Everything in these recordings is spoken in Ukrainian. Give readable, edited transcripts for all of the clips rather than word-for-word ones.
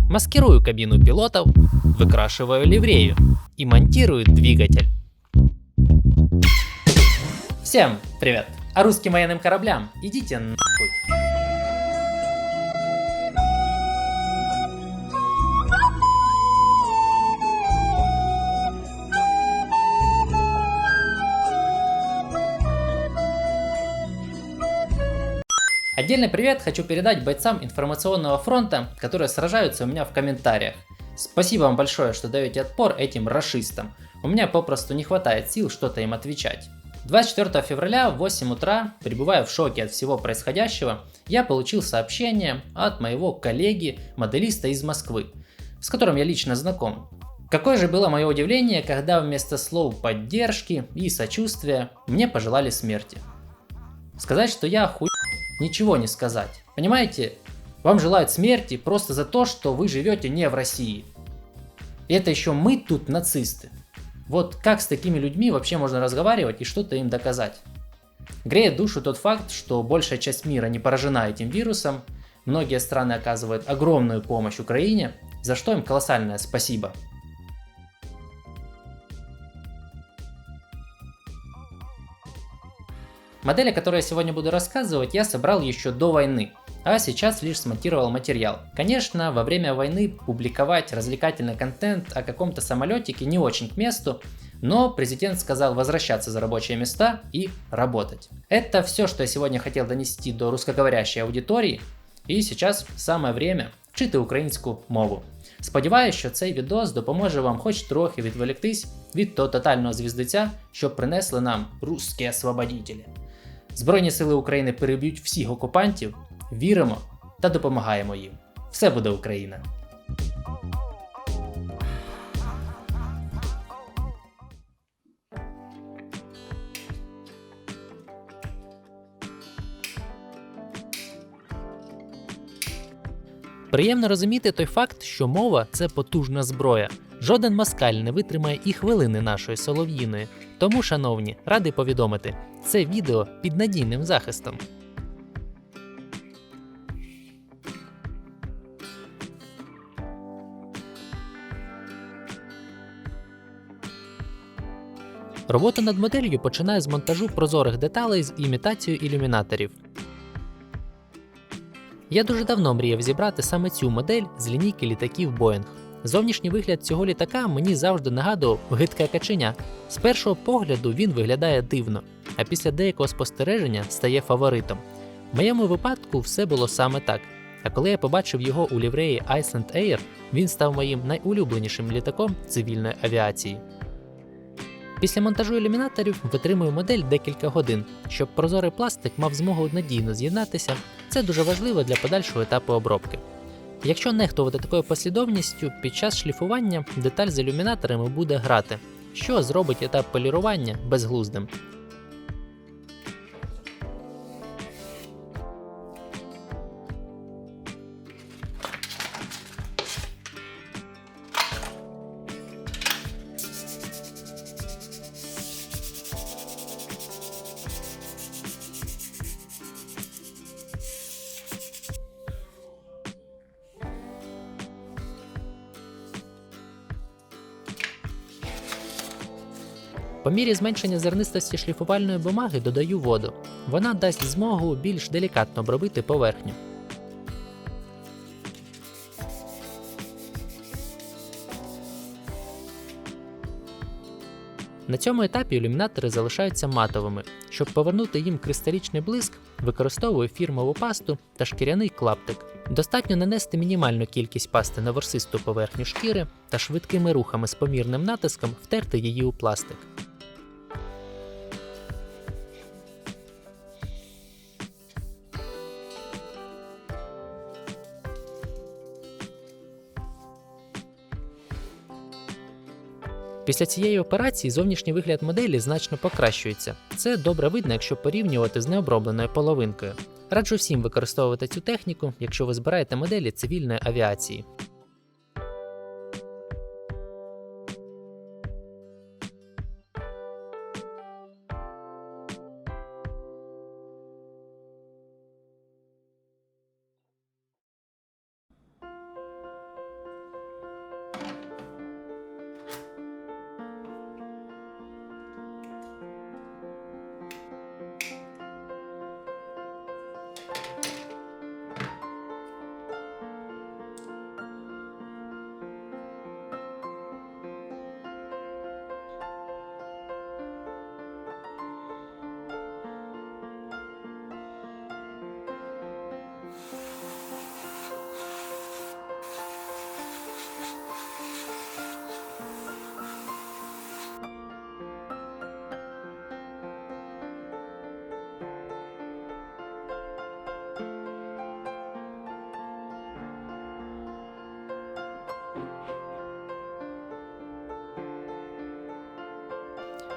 Маскирую кабину пилотов, выкрашиваю ливрею и монтирую двигатель. Всем привет! А русским военным кораблям идите нахуй! Отдельный привет хочу передать бойцам информационного фронта, которые сражаются у меня в комментариях. Спасибо вам большое, что даете отпор этим рашистам. У меня попросту не хватает сил что-то им отвечать. 24 февраля в 8 утра, пребывая в шоке от всего происходящего, я получил сообщение от моего коллеги, моделиста из Москвы, с которым я лично знаком. Какое же было мое удивление, когда вместо слов поддержки и сочувствия мне пожелали смерти. Сказать, что я охуел, ничего не сказать. Понимаете, вам желают смерти просто за то, что вы живете не в России. И это еще мы тут нацисты. Вот как с такими людьми вообще можно разговаривать и что-то им доказать? Греет душу тот факт, что большая часть мира не поражена этим вирусом, многие страны оказывают огромную помощь Украине, за что им колоссальное спасибо. Модель, о которой я сегодня буду рассказывать, я собрал еще до войны, а сейчас лишь смонтировал материал. Конечно, во время войны публиковать развлекательный контент о каком-то самолетике не очень к месту, но президент сказал возвращаться за рабочие места и работать. Это все, что я сегодня хотел донести до русскоговорящей аудиторії, і сейчас саме время вчити українську мову. Сподіваюсь, що цей відос допоможе вам хоч трохи відволіктись від того тотального звіздиця, що принесли нам русські освободителі. Збройні сили України переб'ють всіх окупантів, віримо та допомагаємо їм. Все буде Україна! Приємно розуміти той факт, що мова – це потужна зброя. Жоден москаль не витримає і хвилини нашої солов'їної. Тому, шановні, радий повідомити, це відео під надійним захистом. Роботу над моделлю починаю з монтажу прозорих деталей з імітацією ілюмінаторів. Я дуже давно мріяв зібрати саме цю модель з лінійки літаків Boeing. Зовнішній вигляд цього літака мені завжди нагадував гидке каченя. З першого погляду він виглядає дивно, а після деякого спостереження стає фаворитом. В моєму випадку все було саме так. А коли я побачив його у лівреї Iceland Air, він став моїм найулюбленішим літаком цивільної авіації. Після монтажу ілюмінаторів витримую модель декілька годин, щоб прозорий пластик мав змогу надійно з'єднатися. Це дуже важливо для подальшого етапу обробки. Якщо нехтувати такою послідовністю, під час шліфування деталь з ілюмінаторами буде грати, що зробить етап полірування безглуздим. По мірі зменшення зернистості шліфувальної бумаги додаю воду. Вона дасть змогу більш делікатно обробити поверхню. На цьому етапі ілюмінатори залишаються матовими. Щоб повернути їм кристалічний блиск, використовую фірмову пасту та шкіряний клаптик. Достатньо нанести мінімальну кількість пасти на ворсисту поверхню шкіри та швидкими рухами з помірним натиском втерти її у пластик. Після цієї операції зовнішній вигляд моделі значно покращується. Це добре видно, якщо порівнювати з необробленою половинкою. Раджу всім використовувати цю техніку, якщо ви збираєте моделі цивільної авіації.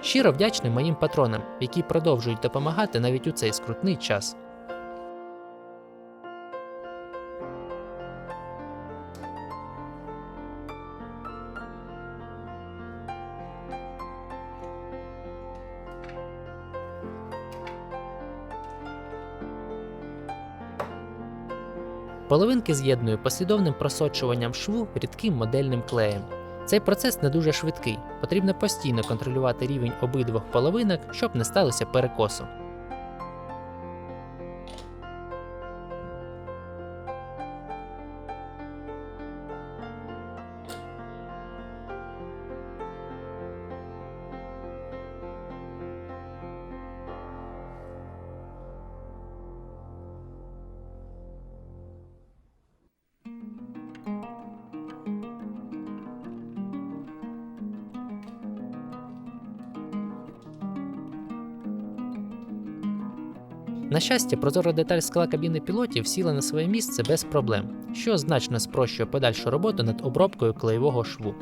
Щиро вдячний моїм патронам, які продовжують допомагати навіть у цей скрутний час. Половинки з'єдную послідовним просочуванням шву рідким модельним клеєм. Цей процес не дуже швидкий, потрібно постійно контролювати рівень обидвох половинок, щоб не сталося перекосу. На щастя, прозора деталь скла кабіни пілотів сіла на своє місце без проблем, що значно спрощує подальшу роботу над обробкою клеєвого шву.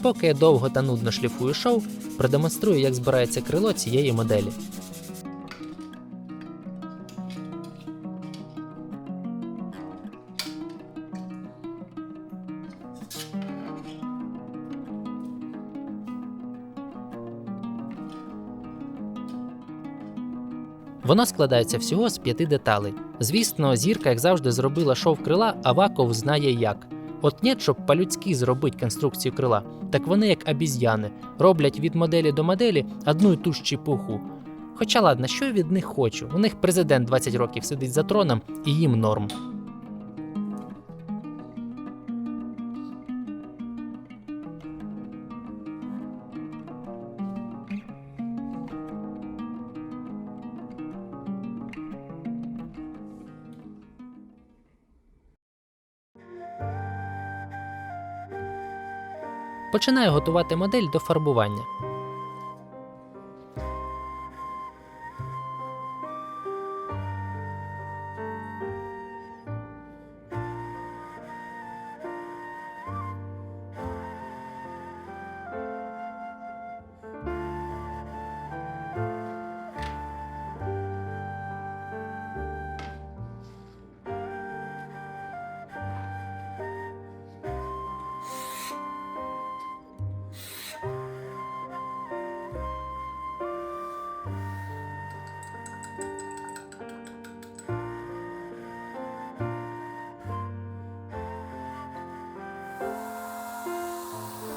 Поки я довго та нудно шліфую шов, продемонструю, як збирається крило цієї моделі. Воно складається всього з 5 деталей. Звісно, зірка, як завжди, зробила шов крила, а Ваков знає як. От нет, щоб по-людськи зробити конструкцію крила, так вони як обіз'яни, роблять від моделі до моделі одну і ту ж чепуху. Хоча ладно, що я від них хочу? У них президент 20 років сидить за троном і їм норм. Починаю готувати модель до фарбування.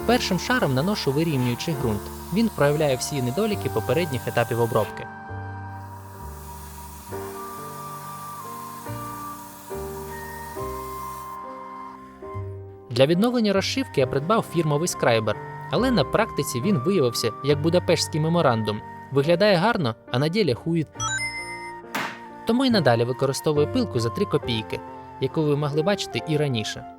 Першим шаром наношу вирівнюючий ґрунт. Він проявляє всі недоліки попередніх етапів обробки. Для відновлення розшивки я придбав фірмовий скрайбер, але на практиці він виявився як Будапештський меморандум. Виглядає гарно, а на ділі хуїт. Тому і надалі використовую пилку за 3 копійки, яку ви могли бачити і раніше.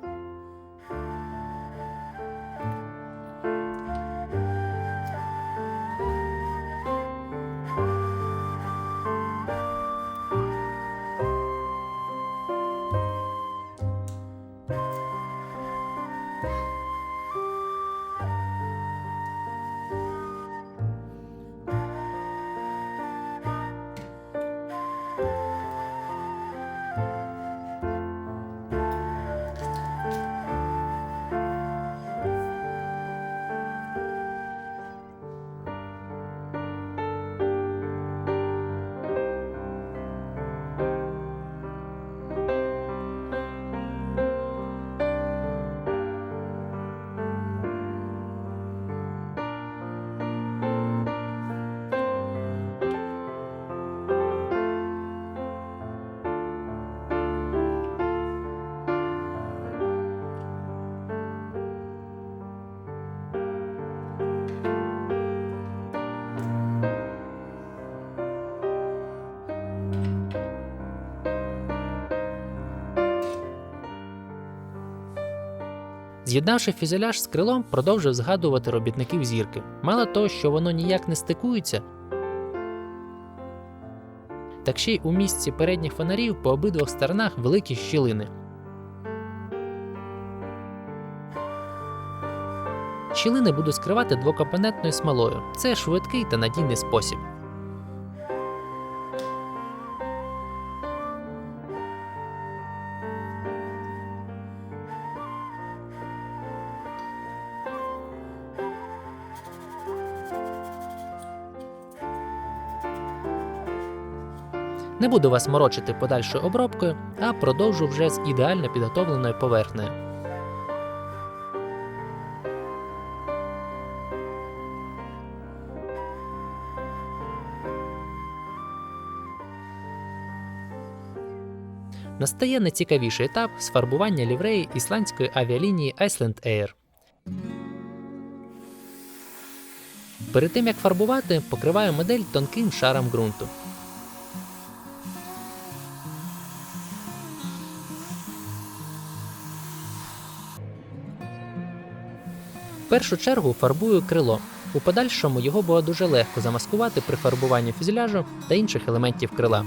З'єднавши фюзеляж з крилом, продовжив згадувати робітників зірки. Мало того, що воно ніяк не стикується, так ще й у місці передніх фонарів по обидвох сторонах великі щілини. Щілини буду скривати двокомпонентною смолою. Це швидкий та надійний спосіб. Не буду вас морочити подальшою обробкою, а продовжу вже з ідеально підготовленою поверхнею. Настає найцікавіший етап з фарбування лівреї ісландської авіалінії Iceland Air. Перед тим як фарбувати, покриваю модель тонким шаром ґрунту. В першу чергу фарбую крило. У подальшому його було дуже легко замаскувати при фарбуванні фюзеляжу та інших елементів крила.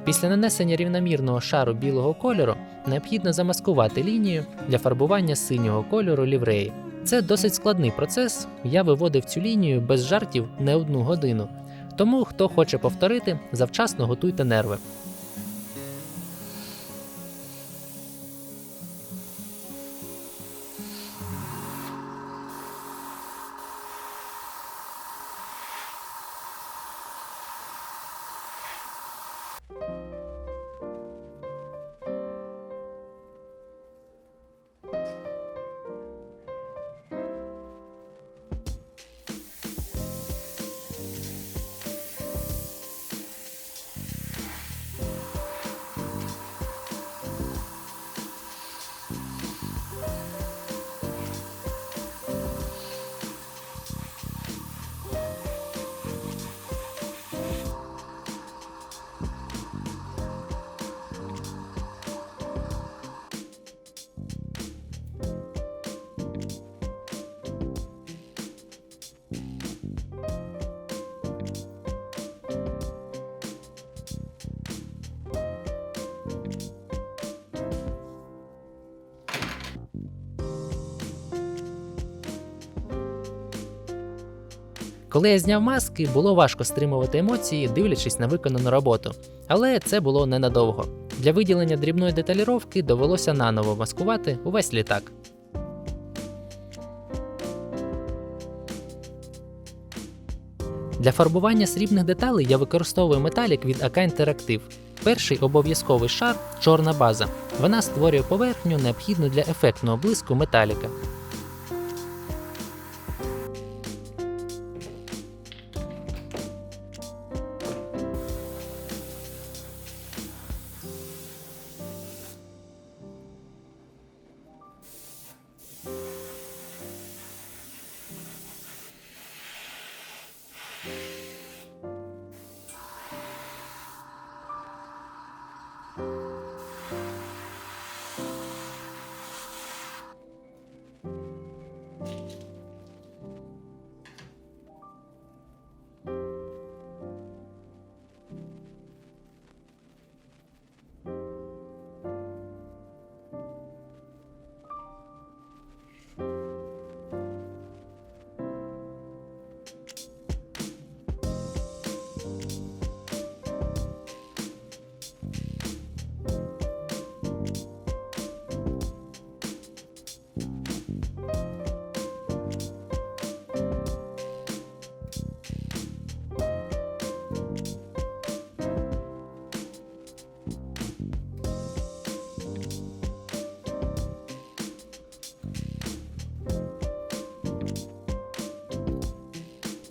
Після нанесення рівномірного шару білого кольору необхідно замаскувати лінію для фарбування синього кольору лівреї. Це досить складний процес, я виводив цю лінію без жартів не 1 годину. Тому, хто хоче повторити, завчасно готуйте нерви. Коли я зняв маски, було важко стримувати емоції, дивлячись на виконану роботу. Але це було ненадовго. Для виділення дрібної деталіровки довелося наново маскувати увесь літак. Для фарбування срібних деталей я використовую металік від AK Interactive. Перший обов'язковий шар – чорна база. Вона створює поверхню, необхідну для ефектного блиску металіка.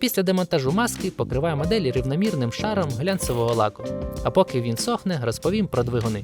Після демонтажу маски покриваю модель рівномірним шаром глянцевого лаку. А поки він сохне, розповім про двигуни.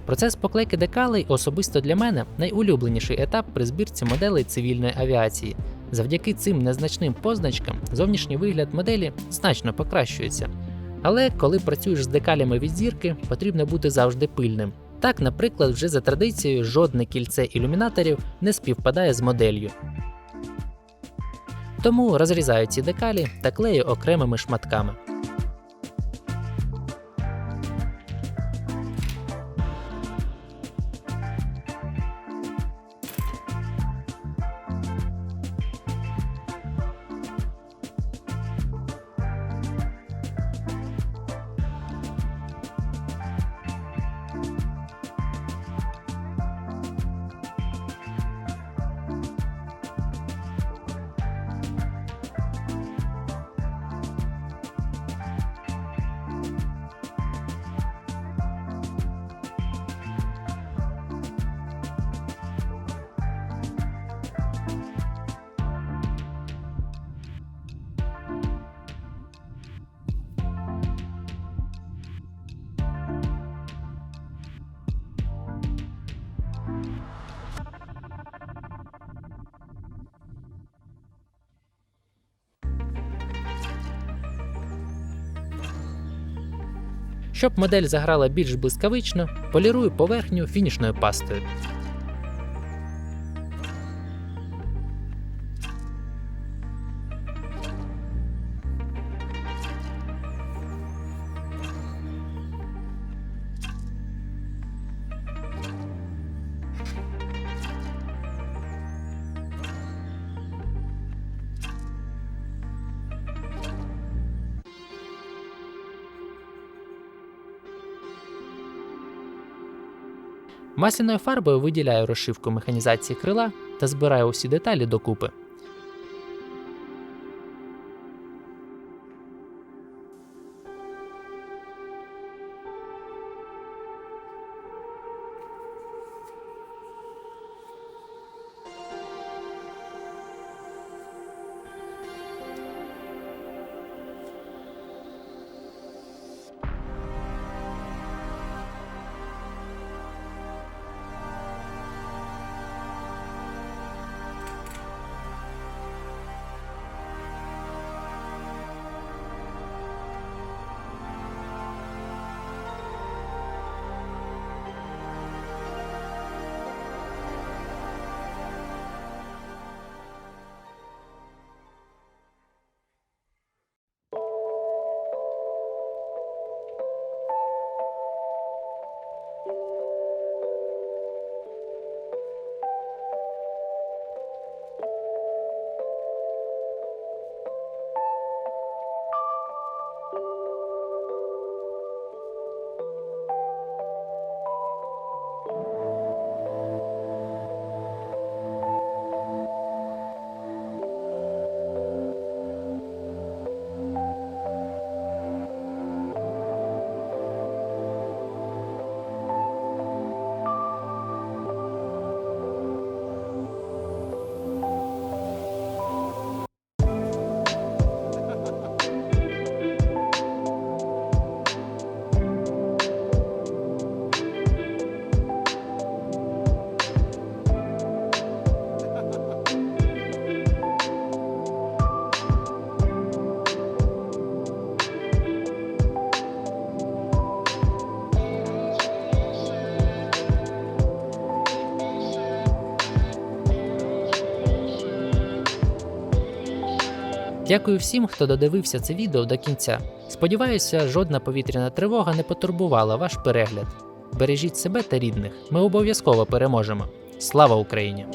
Процес поклейки декалей особисто для мене найулюбленіший етап при збірці моделей цивільної авіації. Завдяки цим незначним позначкам зовнішній вигляд моделі значно покращується. Але коли працюєш з декалями від зірки, потрібно бути завжди пильним. Так, наприклад, вже за традицією жодне кільце ілюмінаторів не співпадає з моделлю. Тому розрізаю ці декалі та клею окремими шматками. Щоб модель заграла більш блискавично, полірую поверхню фінішною пастою. Масляною фарбою виділяю розшивку механізації крила та збираю усі деталі докупи. Дякую всім, хто додивився це відео до кінця. Сподіваюся, жодна повітряна тривога не потурбувала ваш перегляд. Бережіть себе та рідних, ми обов'язково переможемо. Слава Україні!